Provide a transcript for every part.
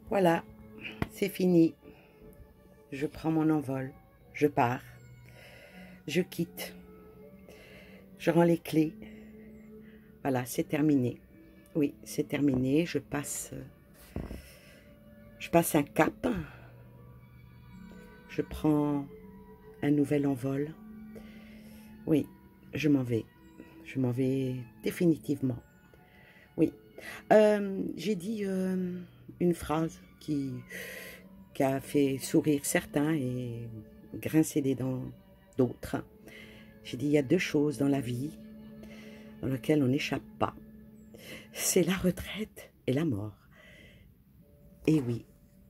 Voilà, c'est fini. Je prends mon envol, je pars, je quitte, je rends les clés. Voilà, c'est terminé. Oui, c'est terminé. Je passe un cap. Je prends un nouvel envol. Oui, je m'en vais. Je m'en vais définitivement. Oui. J'ai dit une phrase qui a fait sourire certains et grincer des dents d'autres. J'ai dit, il y a deux choses dans la vie dans lesquelles on n'échappe pas. C'est la retraite et la mort. Et oui,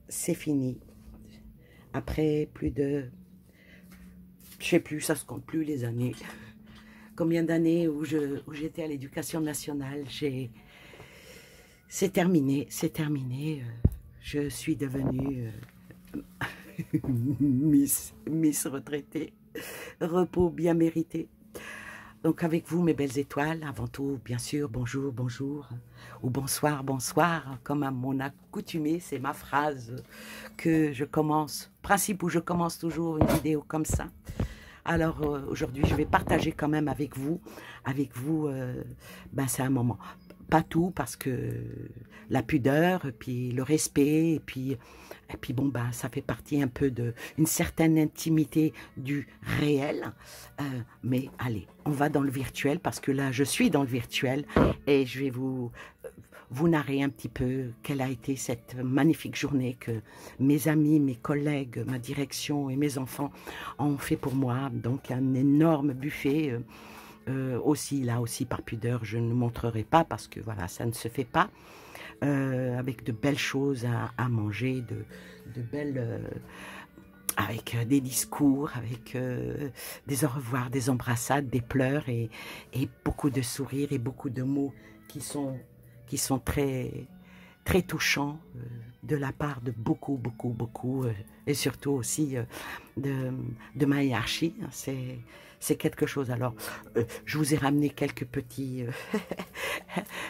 c'est fini. Après plus de... Je sais plus, ça se compte plus les années. Combien d'années où j'étais à l'éducation nationale, c'est terminé, c'est terminé. Je suis devenue Miss retraitée. Repos bien mérité. Donc avec vous, mes belles étoiles, avant tout, bien sûr, bonjour, bonjour, ou bonsoir, bonsoir, comme à mon accoutumé, c'est ma phrase que je commence, principe où je commence toujours une vidéo comme ça. Alors aujourd'hui, je vais partager quand même avec vous, ben c'est un moment. Pas tout, parce que la pudeur, puis le respect, et puis bon, ben, ça fait partie un peu d'une certaine intimité du réel. Mais allez, on va dans le virtuel, parce que là, je suis dans le virtuel, et je vais vous narrer un petit peu quelle a été cette magnifique journée que mes amis, mes collègues, ma direction et mes enfants ont fait pour moi. Donc, un énorme buffet. Aussi, là aussi, par pudeur, je ne montrerai pas parce que voilà, ça ne se fait pas. Avec de belles choses à manger, de belles... avec des discours, avec des au revoir, des embrassades, des pleurs et beaucoup de sourires et beaucoup de mots qui sont très, très touchants de la part de beaucoup, et surtout aussi de ma hiérarchie. C'est quelque chose. Alors, je vous ai ramené quelques petits...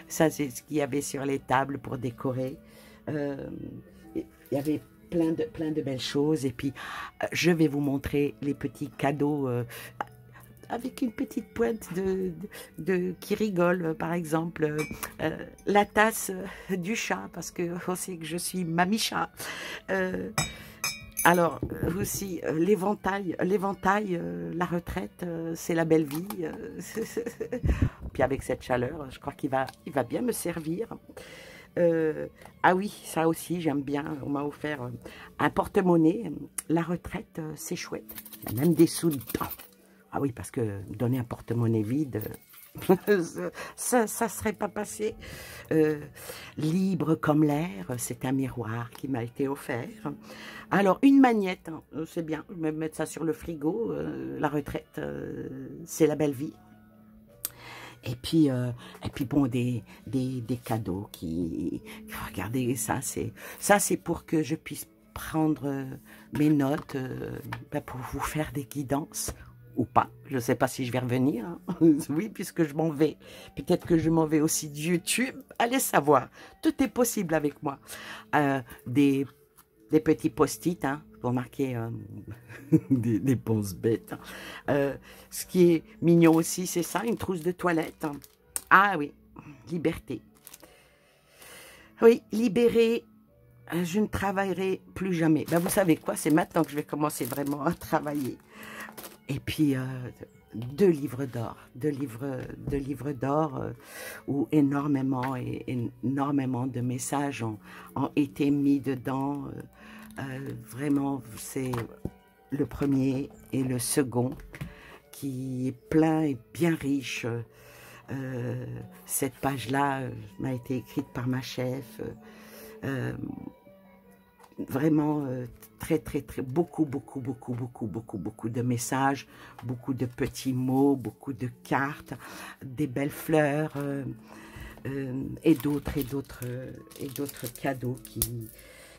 ça, c'est ce qu'il y avait sur les tables pour décorer. Il y avait plein de belles choses. Et puis, je vais vous montrer les petits cadeaux avec une petite pointe qui rigole, par exemple, la tasse du chat, parce que on sait que je suis mamie chat. Alors, aussi, l'éventail, la retraite, c'est la belle vie. Puis avec cette chaleur, je crois qu'il va bien me servir. Ah oui, ça aussi, j'aime bien. On m'a offert un porte-monnaie. La retraite, c'est chouette. Il y a même des sous dedans. Ah oui, parce que donner un porte-monnaie vide, ça serait pas passé. Libre comme l'air, c'est un miroir qui m'a été offert. Alors, une magnette, hein, c'est bien, je vais mettre ça sur le frigo. La retraite, c'est la belle vie. Et puis bon, des cadeaux qui... Regardez, ça c'est pour que je puisse prendre mes notes, pour vous faire des guidances. Ou pas, je ne sais pas si je vais revenir, hein. Oui, puisque je m'en vais. Peut-être que je m'en vais aussi de YouTube, allez savoir. Tout est possible avec moi. Des petits post-it, hein, pour marquer des ponces bêtes. Ce qui est mignon aussi, c'est ça, une trousse de toilette. Ah oui, liberté. Oui, libérée. Je ne travaillerai plus jamais. Ben, vous savez quoi, c'est maintenant que je vais commencer vraiment à travailler. Et puis, deux livres d'or, où énormément de messages ont été mis dedans. Vraiment, c'est le premier et le second qui est plein et bien riche. Cette page-là m'a été écrite par ma chef. Vraiment très, beaucoup de messages, beaucoup de petits mots, beaucoup de cartes, des belles fleurs et d'autres cadeaux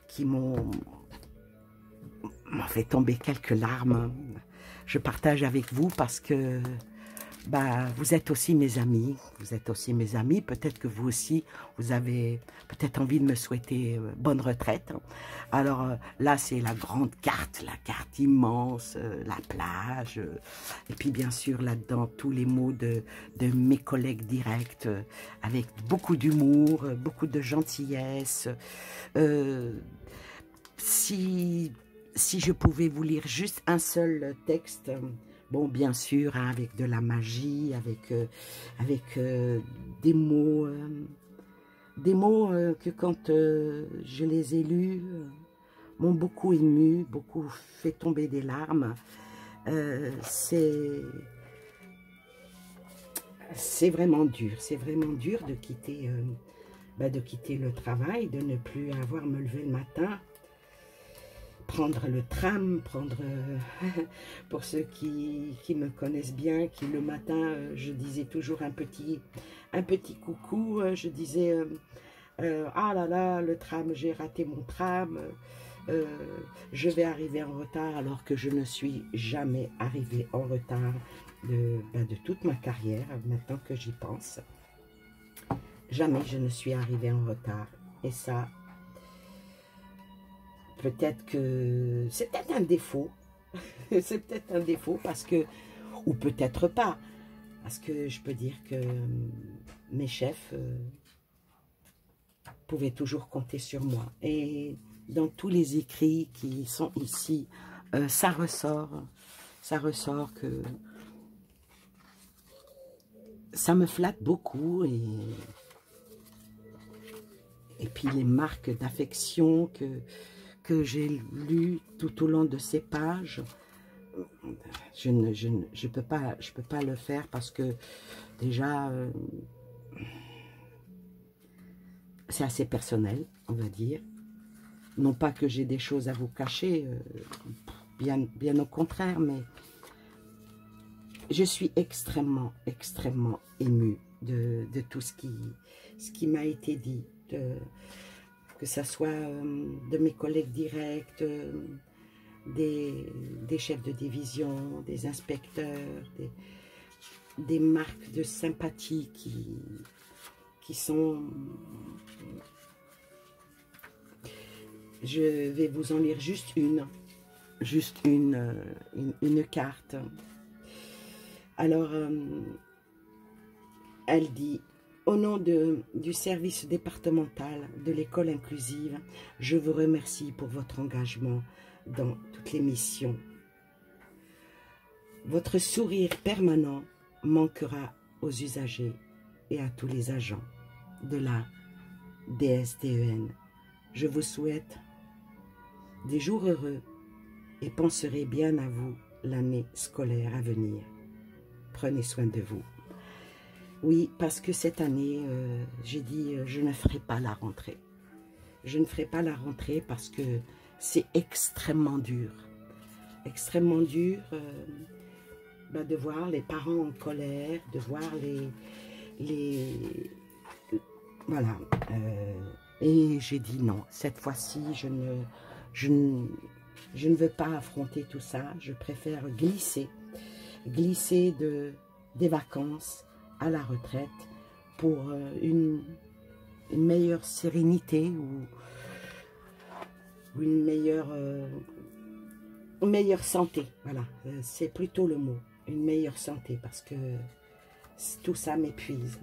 qui m'ont fait tomber quelques larmes. Je partage avec vous parce que bah, vous êtes aussi mes amis. Vous êtes aussi mes amis. Peut-être que vous aussi, vous avez peut-être envie de me souhaiter bonne retraite. Alors là, c'est la grande carte, la carte immense, la plage. Et puis bien sûr, là-dedans, tous les mots de mes collègues directs, avec beaucoup d'humour, beaucoup de gentillesse. Si je pouvais vous lire juste un seul texte, bon, bien sûr, hein, avec de la magie, avec des mots que quand je les ai lus, m'ont beaucoup ému, beaucoup fait tomber des larmes. C'est vraiment dur de quitter, de quitter le travail, de ne plus avoir à me lever le matin, prendre le tram, pour ceux qui me connaissent bien, qui le matin, je disais toujours un petit coucou, je disais, ah là là, le tram, j'ai raté mon tram, je vais arriver en retard, alors que je ne suis jamais arrivée en retard de toute ma carrière, maintenant que j'y pense. Jamais je ne suis arrivée en retard, et ça, peut-être que c'est peut-être un défaut. C'est peut-être un défaut parce que, ou peut-être pas, parce que je peux dire que mes chefs pouvaient toujours compter sur moi. Et dans tous les écrits qui sont ici, ça ressort que ça me flatte beaucoup. Et puis les marques d'affection que j'ai lues tout au long de ces pages, je peux pas le faire parce que déjà c'est assez personnel, on va dire. Non pas que j'ai des choses à vous cacher, bien au contraire, mais je suis extrêmement émue de tout ce qui m'a été dit, que ce soit de mes collègues directs, des chefs de division, des inspecteurs, des marques de sympathie qui sont... Je vais vous en lire juste une carte. Alors, elle dit: au nom du service départemental de l'école inclusive, je vous remercie pour votre engagement dans toutes les missions. Votre sourire permanent manquera aux usagers et à tous les agents de la DSTEN. Je vous souhaite des jours heureux et penserez bien à vous l'année scolaire à venir. Prenez soin de vous. Oui, parce que cette année, j'ai dit, je ne ferai pas la rentrée. Je ne ferai pas la rentrée parce que c'est extrêmement dur. Extrêmement dur de voir les parents en colère, de voir voilà. Et j'ai dit non, cette fois-ci, je ne veux pas affronter tout ça. Je préfère glisser des vacances à la retraite pour une meilleure sérénité ou une meilleure santé. Voilà, c'est plutôt le mot, une meilleure santé, parce que tout ça m'épuise.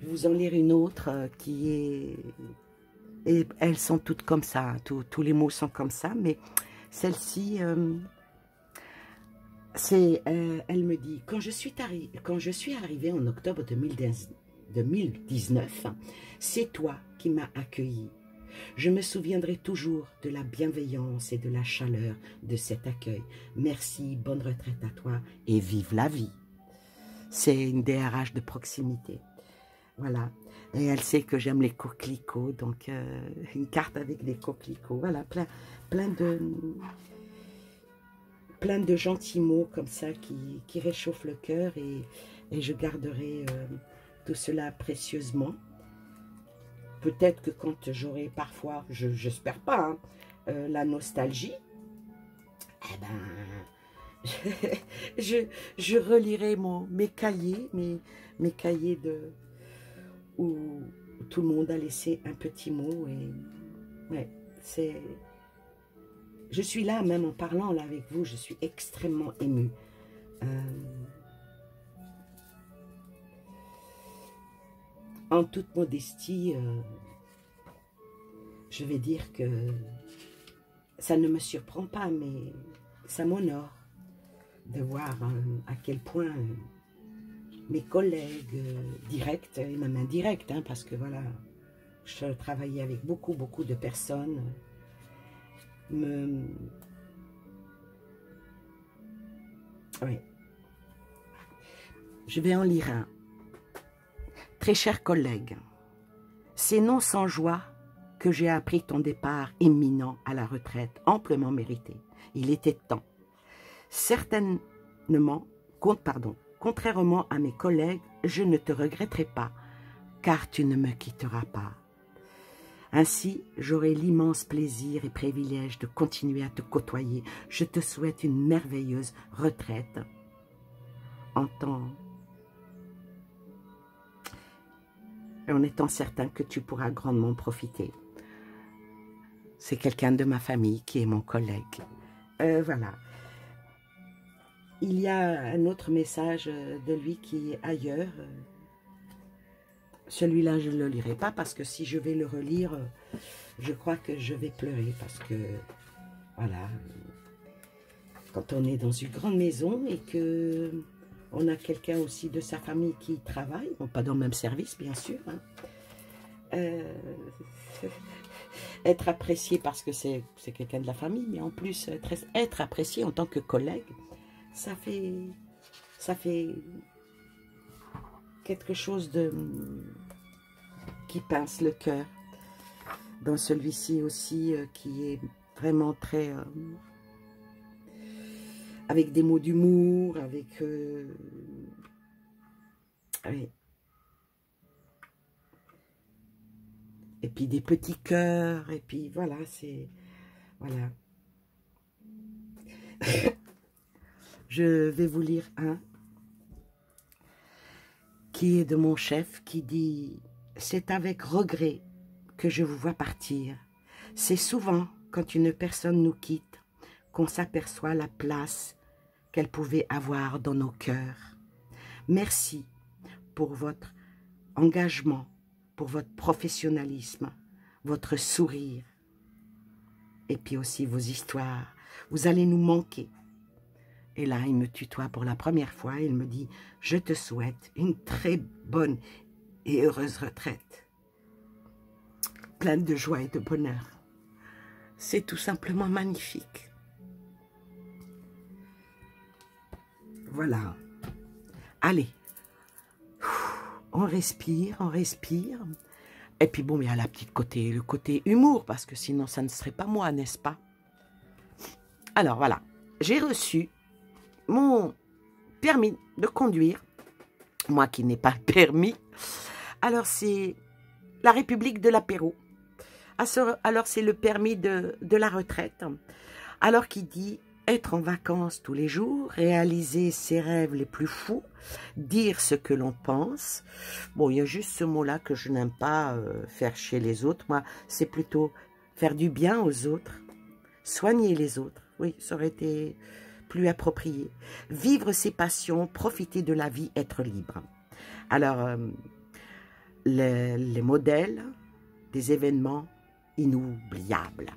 Je vais vous en lire une autre qui est... Et elles sont toutes comme ça, tous les mots sont comme ça, mais celle-ci, elle me dit: quand je suis arrivée en octobre 2019, c'est toi qui m'as accueilli. Je me souviendrai toujours de la bienveillance et de la chaleur de cet accueil. Merci, bonne retraite à toi et vive la vie. C'est une DRH de proximité. Voilà. Et elle sait que j'aime les coquelicots, donc une carte avec des coquelicots. Voilà, plein de gentils mots comme ça qui réchauffent le cœur, et je garderai tout cela précieusement. Peut-être que quand j'aurai parfois, j'espère pas, hein, la nostalgie, eh ben, je, je relirai mes cahiers, mes cahiers où tout le monde a laissé un petit mot. Et ouais, c'est... Je suis là, même en parlant là avec vous, je suis extrêmement émue. En toute modestie, je vais dire que ça ne me surprend pas, mais ça m'honore de voir à quel point mes collègues directs et même indirects, hein, parce que voilà, je travaillais avec beaucoup de personnes, oui. Je vais en lire un. Très chers collègues, c'est non sans joie que j'ai appris ton départ imminent à la retraite, amplement mérité. Il était temps. Certainement, contrairement à mes collègues, je ne te regretterai pas, car tu ne me quitteras pas. Ainsi, j'aurai l'immense plaisir et privilège de continuer à te côtoyer. Je te souhaite une merveilleuse retraite en étant certain que tu pourras grandement profiter. C'est quelqu'un de ma famille qui est mon collègue. Voilà. Il y a un autre message de lui qui est ailleurs. Celui-là, je ne le lirai pas parce que si je vais le relire, je crois que je vais pleurer parce que, voilà, quand on est dans une grande maison et que on a quelqu'un aussi de sa famille qui travaille, bon, pas dans le même service, bien sûr, hein, être apprécié parce que c'est quelqu'un de la famille, mais en plus, être apprécié en tant que collègue, ça fait quelque chose qui pince le cœur. Dans celui-ci aussi, qui est vraiment très... avec des mots d'humour, avec... oui. Et puis des petits cœurs, et puis voilà, c'est... Voilà. Je vais vous lire un qui est de mon chef, qui dit « C'est avec regret que je vous vois partir. C'est souvent quand une personne nous quitte qu'on s'aperçoit la place qu'elle pouvait avoir dans nos cœurs. Merci pour votre engagement, pour votre professionnalisme, votre sourire, et puis aussi vos histoires. Vous allez nous manquer. » Et là, il me tutoie pour la première fois. Il me dit « Je te souhaite une très bonne et heureuse retraite. Pleine de joie et de bonheur. » C'est tout simplement magnifique. Voilà. Allez. On respire, on respire. Et puis bon, il y a le côté humour, parce que sinon ça ne serait pas moi, n'est-ce pas? Alors voilà, j'ai reçu mon permis de conduire, moi qui n'ai pas le permis. Alors c'est la République de l'apéro. Alors c'est le permis de la retraite. Alors qui dit être en vacances tous les jours, réaliser ses rêves les plus fous, dire ce que l'on pense. Bon, il y a juste ce mot-là que je n'aime pas faire chez les autres. Moi, c'est plutôt faire du bien aux autres, soigner les autres. Oui, ça aurait été plus approprié. Vivre ses passions, profiter de la vie, être libre. Alors, les modèles des événements inoubliables.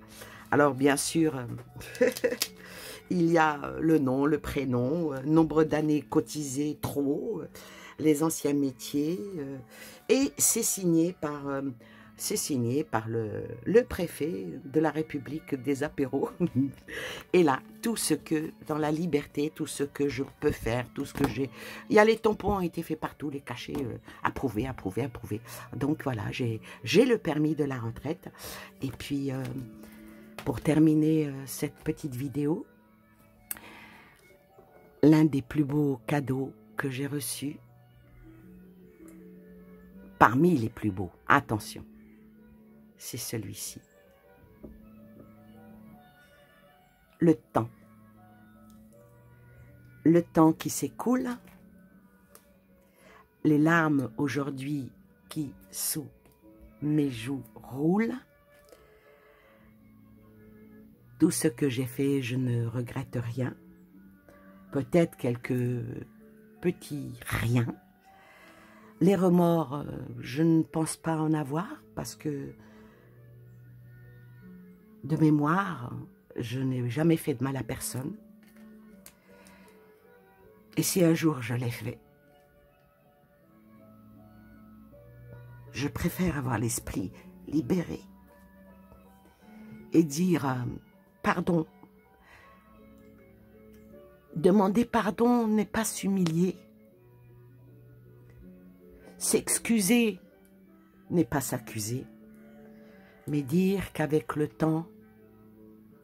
Alors, bien sûr, il y a le nom, le prénom, nombre d'années cotisées trop, les anciens métiers, et c'est signé par le préfet de la République des apéros. Et là, tout ce que, dans la liberté, tout ce que je peux faire, tout ce que j'ai... Il y a les tampons ont été faits partout, les cachets, approuvés, approuvés, approuvés. Donc voilà, j'ai le permis de la retraite. Et puis, pour terminer cette petite vidéo, l'un des plus beaux cadeaux que j'ai reçus, parmi les plus beaux, attention, c'est celui-ci. Le temps. le temps qui s'écoule, les larmes aujourd'hui qui sous mes joues roulent. Tout ce que j'ai fait, je ne regrette rien. Peut-être quelques petits riens. Les remords, je ne pense pas en avoir parce que de mémoire, je n'ai jamais fait de mal à personne. Et si un jour je l'ai fait, je préfère avoir l'esprit libéré et dire pardon. Demander pardon n'est pas s'humilier. S'excuser n'est pas s'accuser. Mais dire qu'avec le temps,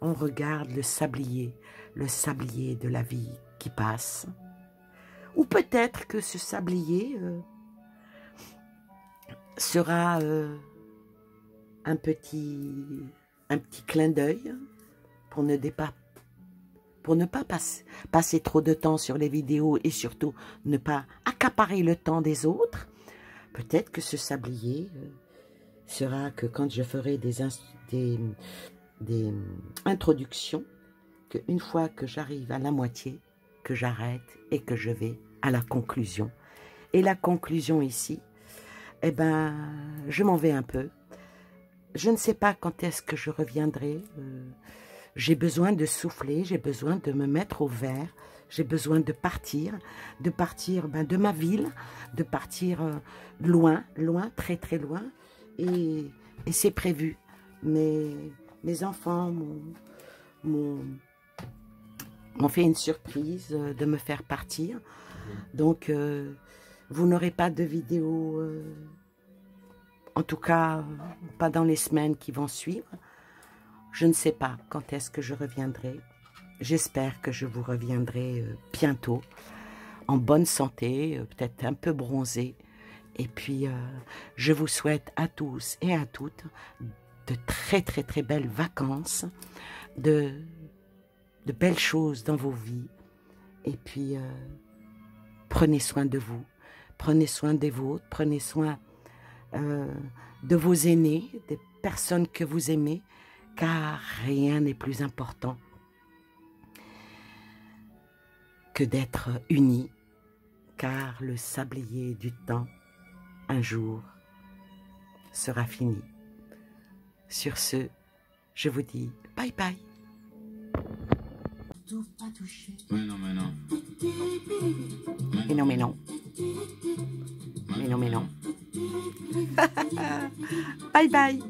on regarde le sablier de la vie qui passe. Ou peut-être que ce sablier sera un petit clin d'œil pour ne pas passer trop de temps sur les vidéos et surtout ne pas accaparer le temps des autres. Peut-être que ce sablier sera que quand je ferai des introductions, qu'une fois que j'arrive à la moitié, que j'arrête et que je vais à la conclusion. Et la conclusion ici, eh ben, je m'en vais un peu. Je ne sais pas quand est-ce que je reviendrai. J'ai besoin de souffler, j'ai besoin de me mettre au vert, j'ai besoin de partir de ma ville, de partir loin, très très loin. Et c'est prévu. Mes enfants m'ont fait une surprise de me faire partir. Donc, vous n'aurez pas de vidéo, en tout cas, pas dans les semaines qui vont suivre. Je ne sais pas quand est-ce que je reviendrai. J'espère que je vous reviendrai bientôt, en bonne santé, peut-être un peu bronzé. Et puis, je vous souhaite à tous et à toutes de très très très belles vacances, de belles choses dans vos vies. Et puis, prenez soin de vous, prenez soin des vôtres, prenez soin de vos aînés, des personnes que vous aimez, car rien n'est plus important que d'être unis, car le sablier du temps, un jour, sera fini. Sur ce, je vous dis bye bye. Mais non, mais non. Mais non, mais non. Mais non, mais non. Bye bye.